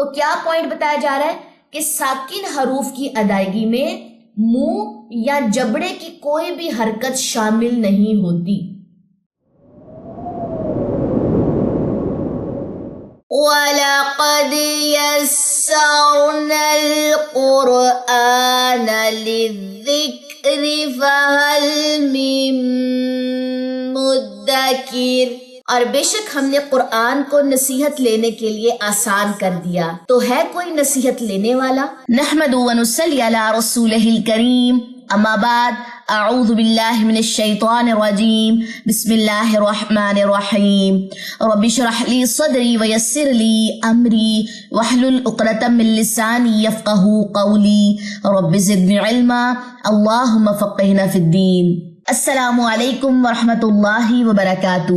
تو کیا پوائنٹ بتایا جا رہا ہے کہ ساکن حروف کی ادائیگی میں منہ یا جبڑے کی کوئی بھی حرکت شامل نہیں ہوتی۔ وَلَقَدْ يَسَّرْنَا الْقُرْآنَ لِلذِّكْرِ فَهَلْ مِن مُدَّكِرٍ، اور بے شک ہم نے قرآن کو نصیحت لینے کے لیے آسان کر دیا، تو ہے کوئی نصیحت لینے والا؟ نحمد و نصلی علی رسولہ الکریم، اما بعد، اعوذ باللہ من الشیطان الرجیم، بسم اللہ الرحمن الرحیم، رب اشرح لی صدری ویسر لی امری واحلل عقدۃ من لسانی یفقہوا قولی، رب زدنی علما، اللہم فقہنا فی الدین۔ السلام علیکم ورحمۃ اللہ وبرکاتہ۔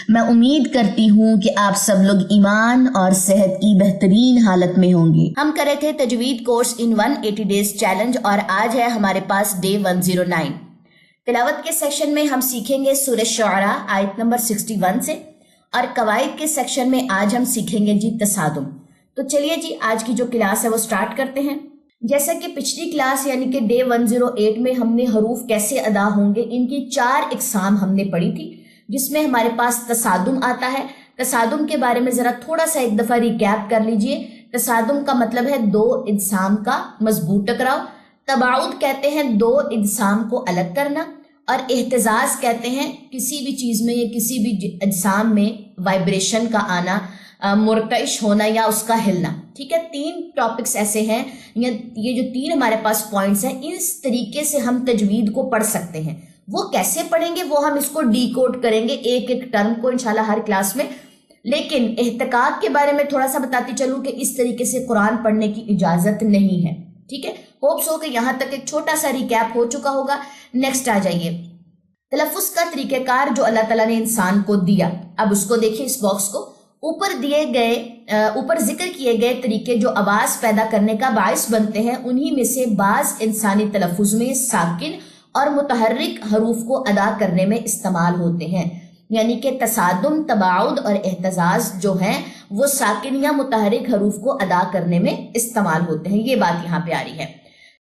میں امید کرتی ہوں کہ آپ سب لوگ ایمان اور صحت کی بہترین حالت میں ہوں گے۔ ہم کر رہے تھے تجوید کورس ان 180 ڈیز چیلنج، اور آج ہے ہمارے پاس ڈے 109۔ تلاوت کے سیکشن میں ہم سیکھیں گے سورہ شعراء آیت نمبر 61 سے، اور قواعد کے سیکشن میں آج ہم سیکھیں گے جی تصادم۔ تو چلیے جی آج کی جو کلاس ہے وہ سٹارٹ کرتے ہیں۔ جیسا کہ پچھلی کلاس یعنی کہ ڈے 108 میں ہم نے حروف کیسے ادا ہوں گے ان کی 4 اقسام ہم نے پڑھی تھی، جس میں ہمارے پاس تصادم آتا ہے۔ تصادم کے بارے میں ذرا تھوڑا سا ایک دفعہ ریکیپ کر لیجئے۔ تصادم کا مطلب ہے 2 اجسام کا مضبوط ٹکراؤ، تباعد کہتے ہیں 2 اجسام کو الگ کرنا، اور اہتزاز کہتے ہیں کسی بھی چیز میں یا کسی بھی اجسام میں وائبریشن کا آنا، مرتعش ہونا یا اس کا ہلنا۔ ٹھیک ہے، 3 ٹاپکس ایسے ہیں، یہ جو 3 ہمارے پاس پوائنٹس ہیں، اس طریقے سے ہم تجوید کو پڑھ سکتے ہیں۔ وہ کیسے پڑھیں گے وہ ہم اس کو ڈی کوڈ کریں گے ایک ایک ٹرم کو انشاءاللہ ہر کلاس میں، لیکن احتقاق کے بارے میں تھوڑا سا بتاتی چلوں کہ اس طریقے سے قرآن پڑھنے کی اجازت نہیں ہے۔ ٹھیک ہے، ہوپس ہو کہ یہاں تک ایک چھوٹا سا ریکیپ ہو چکا ہوگا۔ نیکسٹ آ جائیے، تلفظ کا طریقہ کار جو اللہ تعالیٰ نے انسان کو دیا۔ اب اس کو دیکھیں، اس باکس کو اوپر ذکر کیے گئے طریقے جو آواز پیدا کرنے کا باعث بنتے ہیں، انہی میں سے بعض انسانی تلفظ میں ساکن اور متحرک حروف کو ادا کرنے میں استعمال ہوتے ہیں، یعنی کہ تصادم، تباعد اور اہتزاز جو ہیں وہ ساکن یا متحرک حروف کو ادا کرنے میں استعمال ہوتے ہیں۔ یہ بات یہاں پہ آ رہی ہے۔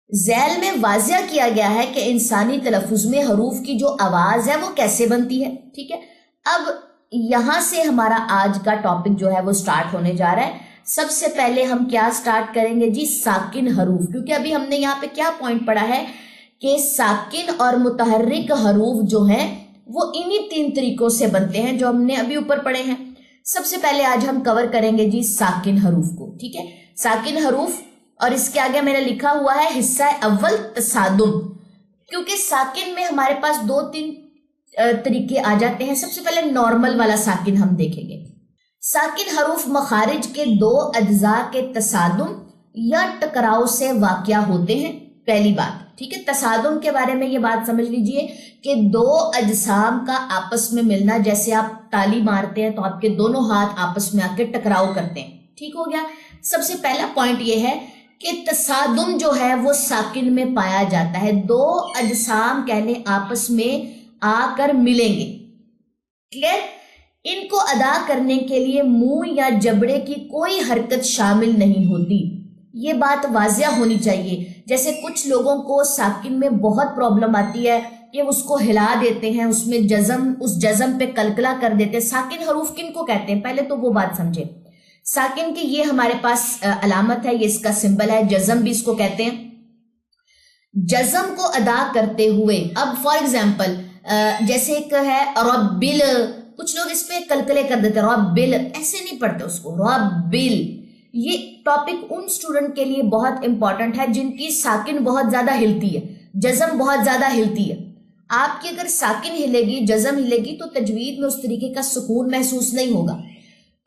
ذیل میں واضح کیا گیا ہے کہ انسانی تلفظ میں حروف کی جو آواز ہے وہ کیسے بنتی ہے۔ ٹھیک ہے، اب یہاں سے ہمارا آج کا ٹاپک جو ہے وہ سٹارٹ ہونے جا رہا ہے۔ سب سے پہلے ہم کیا سٹارٹ کریں گے جی؟ ساکن حروف، کیونکہ ابھی ہم نے یہاں پہ کیا پوائنٹ پڑھا ہے کہ ساکن اور متحرک حروف جو ہیں وہ انہی 3 طریقوں سے بنتے ہیں جو ہم نے ابھی اوپر پڑھے ہیں۔ سب سے پہلے آج ہم کور کریں گے جی ساکن حروف کو۔ ٹھیک ہے، ساکن حروف، اور اس کے آگے میں نے لکھا ہوا ہے حصہ اول تصادم، کیونکہ ساکن میں ہمارے پاس 2-3 طریقے آ جاتے ہیں۔ سب سے پہلے نارمل والا ساکن ہم دیکھیں گے۔ ساکن حروف مخارج کے 2 اجزاء کے تصادم یا ٹکراؤ سے واقع ہوتے ہیں۔ پہلی بات، ٹھیک ہے، تصادم کے بارے میں یہ بات سمجھ لیجئے کہ 2 اجسام کا آپس میں ملنا، جیسے آپ تالی مارتے ہیں تو آپ کے دونوں ہاتھ آپس میں آ کے ٹکراؤ کرتے ہیں۔ ٹھیک ہو گیا، سب سے پہلا پوائنٹ یہ ہے کہ تصادم جو ہے وہ ساکن میں پایا جاتا ہے۔ 2 اجسام کہنے آپس میں آ کر ملیں گے، کلیئر؟ ان کو ادا کرنے کے لیے منہ یا جبڑے کی کوئی حرکت شامل نہیں ہوتی، یہ بات واضح ہونی چاہیے۔ جیسے کچھ لوگوں کو ساکن میں بہت پرابلم آتی ہے کہ اس کو ہلا دیتے ہیں، اس میں اس جزم پہ کلکلا کر دیتے ہیں۔ ساکن حروف کن کو کہتے ہیں؟ پہلے تو وہ بات سمجھے۔ ساکن کی یہ ہمارے پاس علامت ہے، یہ اس کا سمبل ہے، جزم بھی اس کو کہتے ہیں۔ جزم کو ادا کرتے ہوئے، اب فار ایگزامپل جیسے ایک ہے ربل، کچھ لوگ اس پہ کلکلے کر دیتے ہیں، ربل ایسے نہیں پڑھتے اس کو، ربل۔ یہ ٹاپک ان اسٹوڈنٹ کے لیے بہت امپورٹنٹ ہے جن کی ساکن بہت زیادہ ہلتی ہے، جزم بہت زیادہ ہلتی ہے۔ آپ کی اگر ساکن ہلے گی، جزم ہلے گی، تو تجوید میں اس طریقے کا سکون محسوس نہیں ہوگا۔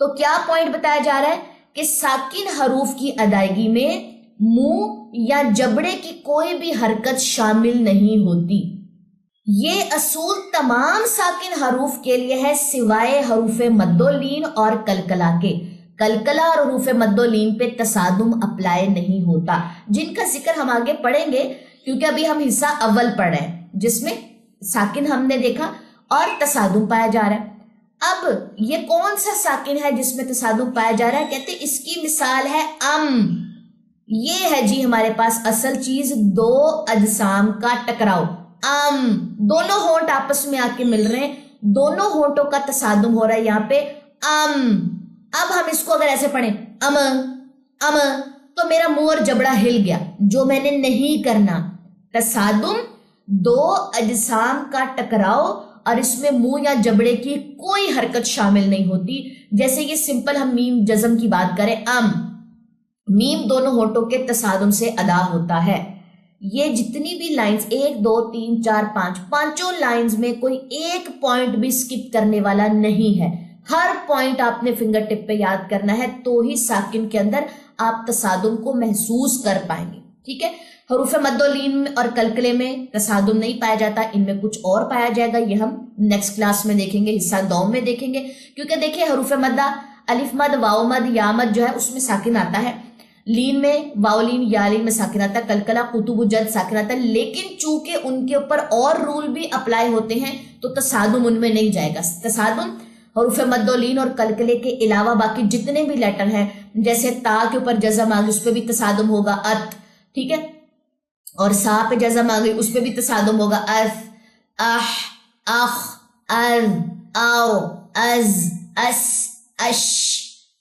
تو کیا پوائنٹ بتایا جا رہا ہے کہ ساکن حروف کی ادائیگی میں منہ یا جبڑے کی کوئی بھی حرکت شامل نہیں ہوتی۔ یہ اصول تمام ساکن حروف کے لیے ہے سوائے حروف مد و لین اور کلکلا کے۔ کلکلا اور حروف مد و لین پہ تصادم اپلائی نہیں ہوتا، جن کا ذکر ہم آگے پڑھیں گے، کیونکہ ابھی ہم حصہ اول پڑھ رہے ہیں جس میں ساکن ہم نے دیکھا اور تصادم پایا جا رہا ہے۔ اب یہ کون سا ساکن ہے جس میں تصادم پایا جا رہا ہے؟ کہتے ہیں اس کی مثال ہے یہ ہے جی ہمارے پاس اصل چیز، دو اجسام کا ٹکراؤ، دونوں ہونٹ آپس میں آ کے مل رہے ہیں، دونوں ہونٹوں کا تصادم ہو رہا ہے یہاں پہ اب ہم اس کو اگر ایسے پڑھیں تو میرا منہ اور جبڑا ہل گیا، جو میں نے نہیں کرنا۔ تصادم دو اجسام کا ٹکراؤ اور اس میں منہ یا جبڑے کی کوئی حرکت شامل نہیں ہوتی۔ جیسے یہ سمپل ہم میم جزم کی بات کریں، میم دونوں ہونٹوں کے تصادم سے ادا ہوتا ہے۔ یہ جتنی بھی لائنز 1 2 3 4 5 پانچوں لائنز میں کوئی ایک پوائنٹ بھی سکپ کرنے والا نہیں ہے، ہر پوائنٹ آپ نے فنگر ٹپ پہ یاد کرنا ہے، تو ہی ساکن کے اندر آپ تصادم کو محسوس کر پائیں گے، ٹھیک ہے۔ حروف مد و لین اور کلکلے میں تصادم نہیں پایا جاتا، ان میں کچھ اور پایا جائے گا، یہ ہم نیکسٹ کلاس میں دیکھیں گے، حصہ دوم میں دیکھیں گے، کیونکہ دیکھیں حروف مدہ الف مد واو مد یا مد جو ہے اس میں ساکن آتا ہے، لین میں واو لین یا لین میں ساکن آتا ہے، کلکلہ قطب و جد ساکن آتا ہے، لیکن چونکہ ان کے اوپر اور رول بھی اپلائی ہوتے ہیں تو تصادم ان میں نہیں جائے گا۔ تصادم حروف مد و لین اور کلکلے کے علاوہ باقی جتنے بھی لیٹر ہیں، جیسے تا کے اوپر جزم آ گئی اس پہ بھی تصادم ہوگا، ات، ٹھیک ہے، اور سا پہ جزم آ گئی اس پہ بھی تصادم ہوگا، اف، اح، اخ، ار، او، از، اس، اش،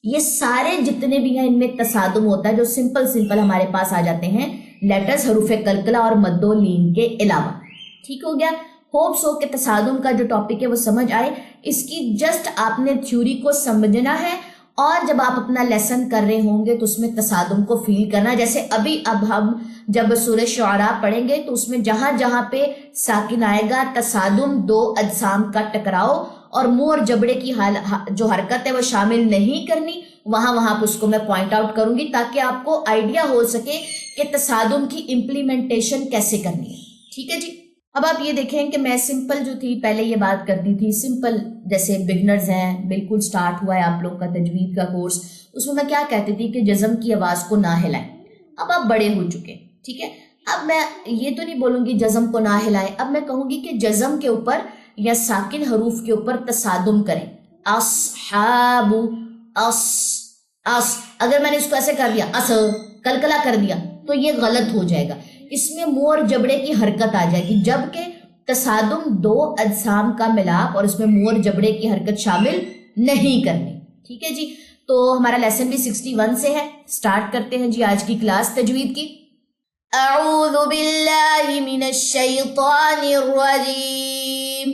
یہ سارے جتنے بھی ہیں ان میں تصادم ہوتا ہے، جو سمپل ہمارے پاس آ جاتے ہیں لیٹرز حروف کلکلہ اور مد و لین کے علاوہ۔ ٹھیک ہو گیا، ہوپ سو کہ تصادم کا جو ٹاپک ہے وہ سمجھ آئے، اس کی جسٹ آپ نے تھیوری کو سمجھنا ہے، اور جب آپ اپنا لیسن کر رہے ہوں گے تو اس میں تصادم کو فیل کرنا، جیسے اب ہم جب سورہ شعراء پڑھیں گے تو اس میں جہاں جہاں پہ ساکن آئے گا تصادم دو اجسام کا ٹکراؤ اور منہ اور جبڑے کی جو حرکت ہے وہ شامل نہیں کرنی، وہاں پہ اس کو میں پوائنٹ آؤٹ کروں گی تاکہ آپ کو آئیڈیا ہو سکے کہ تصادم کی امپلیمنٹیشن کیسے کرنی ہے۔ ٹھیک ہے جی، اب آپ یہ دیکھیں کہ میں سمپل جو تھی پہلے یہ بات کرتی تھی، سمپل جیسے بگنرز ہیں، بالکل سٹارٹ ہوا ہے آپ لوگ کا تجوید کا کورس، اس میں کیا کہتی تھی کہ جزم کی آواز کو نہ ہلائیں۔ اب آپ بڑے ہو چکے، ٹھیک ہے، اب میں یہ تو نہیں بولوں گی جزم کو نہ ہلائیں، اب میں کہوں گی کہ جزم کے اوپر یا ساکن حروف کے اوپر تصادم کریں، اصحاب، اس، اگر میں نے اس کو ایسے کر دیا کلکلا کر دیا تو یہ غلط ہو جائے گا، اس میں منہ اور جبڑے کی حرکت آ جائے گی، جبکہ تصادم دو اجسام کا ملاپ اور اس میں منہ اور جبڑے کی حرکت شامل نہیں کرنی۔ ٹھیک ہے جی، تو ہمارا لیسن بھی 61 سے ہے، سٹارٹ کرتے ہیں جی آج کی کلاس تجوید کی۔ اعوذ باللہ من الشیطان الرجیم،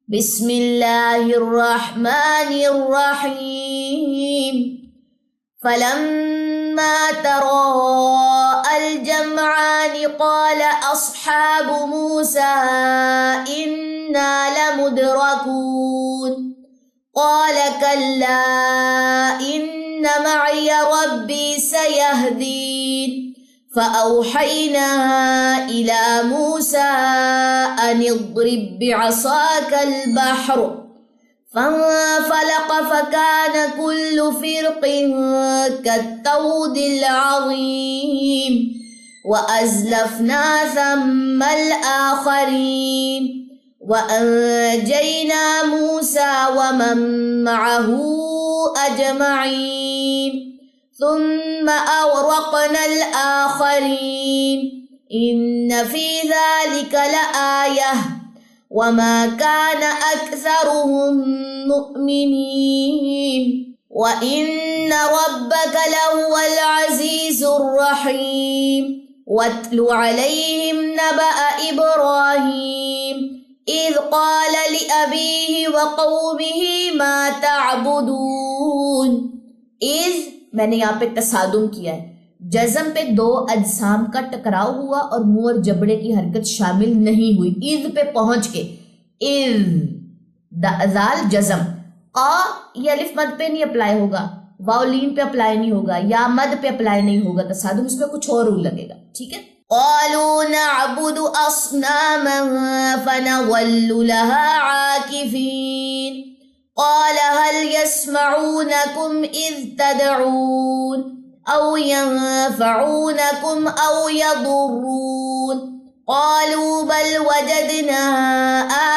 بسم اللہ الرحمن الرحیم، فلما تراءى الجمعان قال أصحاب موسى إنا لمدركون قال كلا إن معي ربي سيهدين فأوحينا إلى موسى أن اضرب بعصاك البحر فانفلق فكان كل فرق كالطود العظيم وأزلفنا ثم الآخرين وأنجينا موسى ومن معه أجمعين ثم أغرقنا الآخرين إن في ذلك لآية وما كان أكثرهم مؤمنين وإن ربك لهو العزيز الرحيم واتل عليهم نبأ إبراهيم إذ قال لأبيه وقومه ما تعبدون۔ إذ میں نے یہاں پہ تصادم کیا ہے، جزم پہ دو اجسام کا ٹکراؤ ہوا اور منہ اور جبڑے کی حرکت شامل نہیں ہوئی، اذ پہ پہنچ کے، اذ ذال جزم، یہ الف مد پہ نہیں اپلائی ہوگا، واو لین پہ اپلائی نہیں ہوگا، یا مد پہ اپلائی نہیں ہوگا، تصادم اس پہ کچھ اور رول لگے گا، ٹھیک ہے۔ قالوا نعبد اصناما فنظل لها عاكفين قال هل يسمعونكم اذ تدعون او ينفعونكم او يضرون قالوا بل وجدنا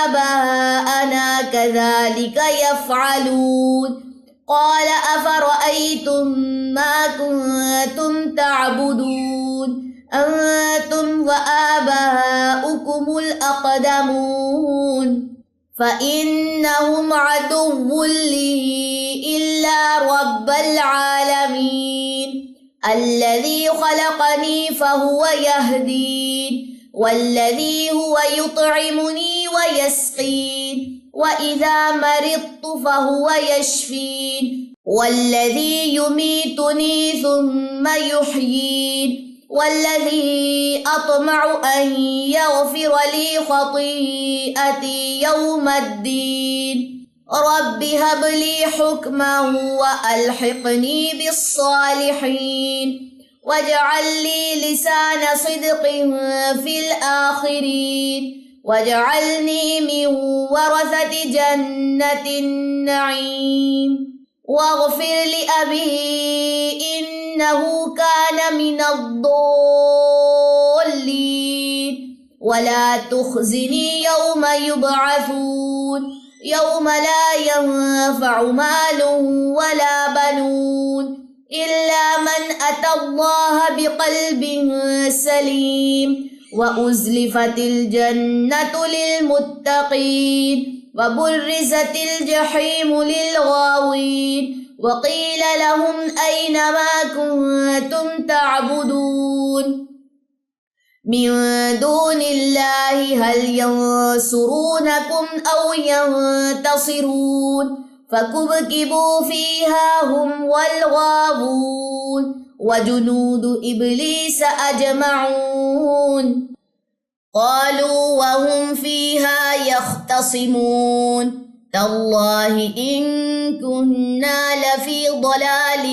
آباءنا كذلك يفعلون قال أفرأيتم ما كنتم تعبدون أنتم وآباؤكم الأقدمون فإنهم عدو لي إلا رب العالمين الذي خلقني فهو يهدين والذي هو يطعمني ويسقين وإذا مرضت فهو يشفين والذي يميتني ثم يحيين والذي أطمع أن يغفر لي خطيئتي يوم الدين رب هب لي حكما وألحقني بالصالحين واجعل لي لسان صدق في الآخرين واجعلني من ورثة جنة النعيم واغفر لأبي إنه كان من الضالين ولا تخزني يوم يبعثون يوم لا ينفع مال ولا بنون إلا من أتى الله بقلب سليم وأزلفت الجنة للمتقين وبرزت الجحيم للغاوين وقيل لهم أين ما كنتم تعبدون من دون الله هل ينصرونكم أو ينتصرون فكبكبوا فيها هم والغاوون وجنود إبليس أجمعون قالوا وهم فيها يختصمون تالله إن كنا لفي ضلال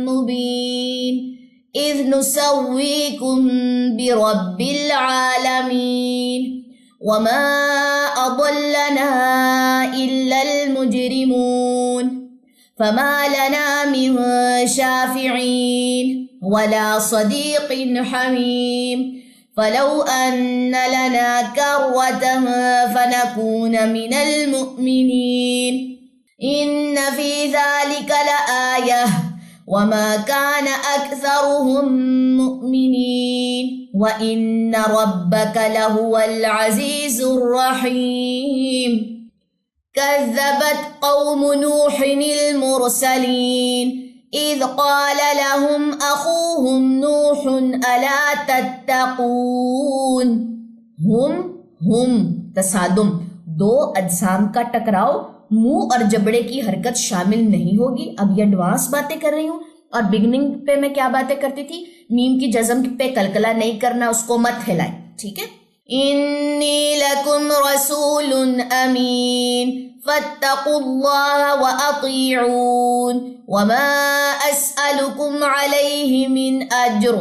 مبين إذ نسويكم برب العالمين وما أضلنا إلا المجرمون فما لنا من شافعين ولا صديق حميم فلو أن لنا كرة فنكون من المؤمنين إن في ذلك لآية وما كان أكثرهم مؤمنين وإن ربك لهو العزيز الرحيم كذبت قوم نوح المرسلين إذ قال لهم أخوهم نوح ألا تتقون ہم تصادم دو اجسام کا ٹکراؤ منہ اور جبڑے کی حرکت شامل نہیں ہوگی. اب یہ ایڈوانس باتیں کر رہی ہوں اور بگننگ پہ میں کیا باتیں کرتی تھی, میم کی جزم پہ کلکلا نہیں کرنا, اس کو مت ہلائیں, ٹھیک ہے. انی لکم رسول امین فاتقوا اللہ واطیعون وما اسألکم علیہ من اجر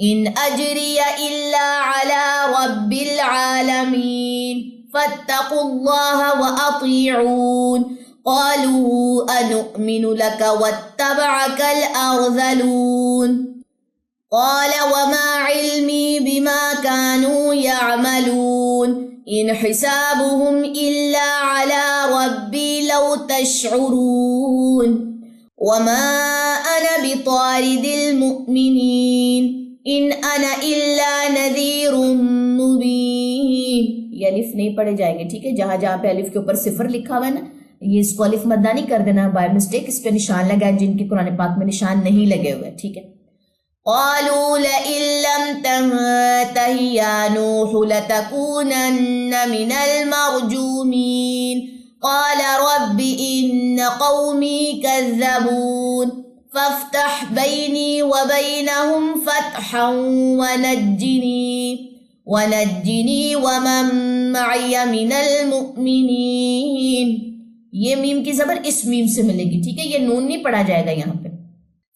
ان اجری الا علی رب العالمین فاتقوا اللہ واطیعون قالوا انؤمن لك واتبعك الارذلون قال وما علمي بما كانوا يعملون إن حسابهم إلا على ربي لو تشعرون وما أنا بطارد المؤمنين إن أنا إلا نذير مبين. یہ الف نہیں پڑھے جائیں گے, ٹھیک ہے. جہاں جہاں پہ الف کے اوپر صفر لکھا ہوا ہے نا, یہ اس کو الف مدہ نہیں کر دینا بائی مسٹیک, اس پہ نشان لگائیں جن کے قرآن پاک میں نشان نہیں لگے ہوئے, ٹھیک ہے. قالوا لئن لم تنته يا نوح لتكونن من المرجومين قال رب إن قومي كذبون فافتح بيني وبينهم فتحا ونجني ومن معي من المؤمنين. یہ میم کی زبر اس میم سے ملے گی, ٹھیک ہے. یہ نون نہیں پڑھا جائے گا یہاں پہ.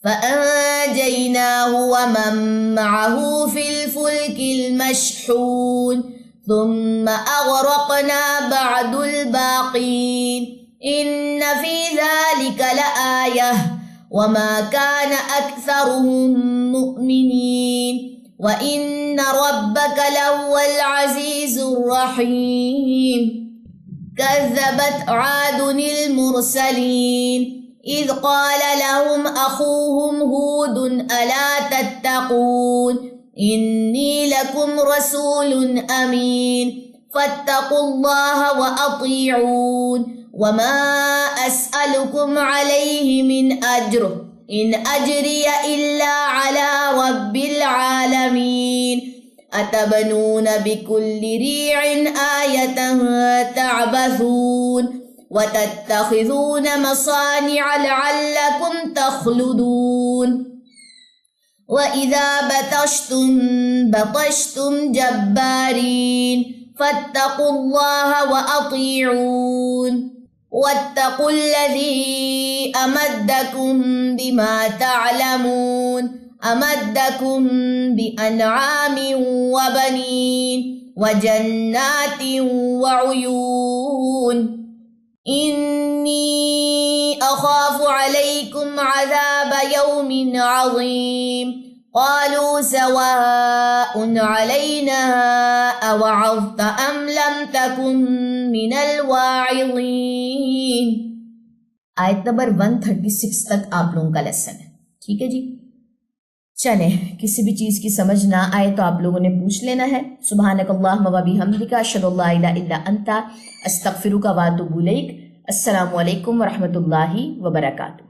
فأنجيناه ومن معه في الفلك المشحون ثم أغرقنا بعد الباقين إن في ذلك لآية وما كان أكثرهم مؤمنين وَإِنَّ رَبَّكَ لَهُوَ الْعَزِيزُ الرَّحِيمُ كَذَّبَتْ عَادٌ الْمُرْسَلِينَ إِذْ قَالَ لَهُمْ أَخُوهُمْ هُودٌ أَلَا تَتَّقُونَ إِنِّي لَكُمْ رَسُولٌ أَمِينٌ فَاتَّقُوا اللَّهَ وَأَطِيعُونِ وَمَا أَسْأَلُكُمْ عَلَيْهِ مِنْ أَجْرٍ إِنْ أَجْرِيَ إِلَّا عَلَى رَبِّ الْعَالَمِينَ أَتَبْنُونَ بِكُلِّ رِيعٍ آيَةً تَعْبَثُونَ وَتَتَّخِذُونَ مَصَانِعَ لَعَلَّكُمْ تَخْلُدُونَ وَإِذَا بَطَشْتُمْ بَطَشْتُمْ جَبَّارِينَ فَاتَّقُوا اللَّهَ وَأَطِيعُونِ وَاتَّقُوا الَّذِي أَمَدَّكُمْ بِمَا تَعْلَمُونَ أَمَدَّكُمْ بِأَنْعَامٍ وَبَنِينَ وَجَنَّاتٍ وَعُيُونٍ إِنِّي أَخَافُ عَلَيْكُمْ عَذَابَ يَوْمٍ عَظِيمٍ قَالُوا سَوَاءٌ عَلَيْنَا أَوَعَظْتَ أَمْ لَمْ تَكُنْ مِنَ الْوَاعِظِينَ۔ آیت نمبر 136 تک آپ لوگوں کا لیسن ہے، ٹھیک ہے جی۔ چلیں، کسی بھی چیز کی سمجھ نہ آئے تو آپ لوگوں نے پوچھ لینا ہے۔ سبحانک اللہم و بحمدک، اشہد ان لا الہ الا انت، استغفرک و اتوب الیک۔ السلام علیکم ورحمۃ اللہ وبرکاتہ۔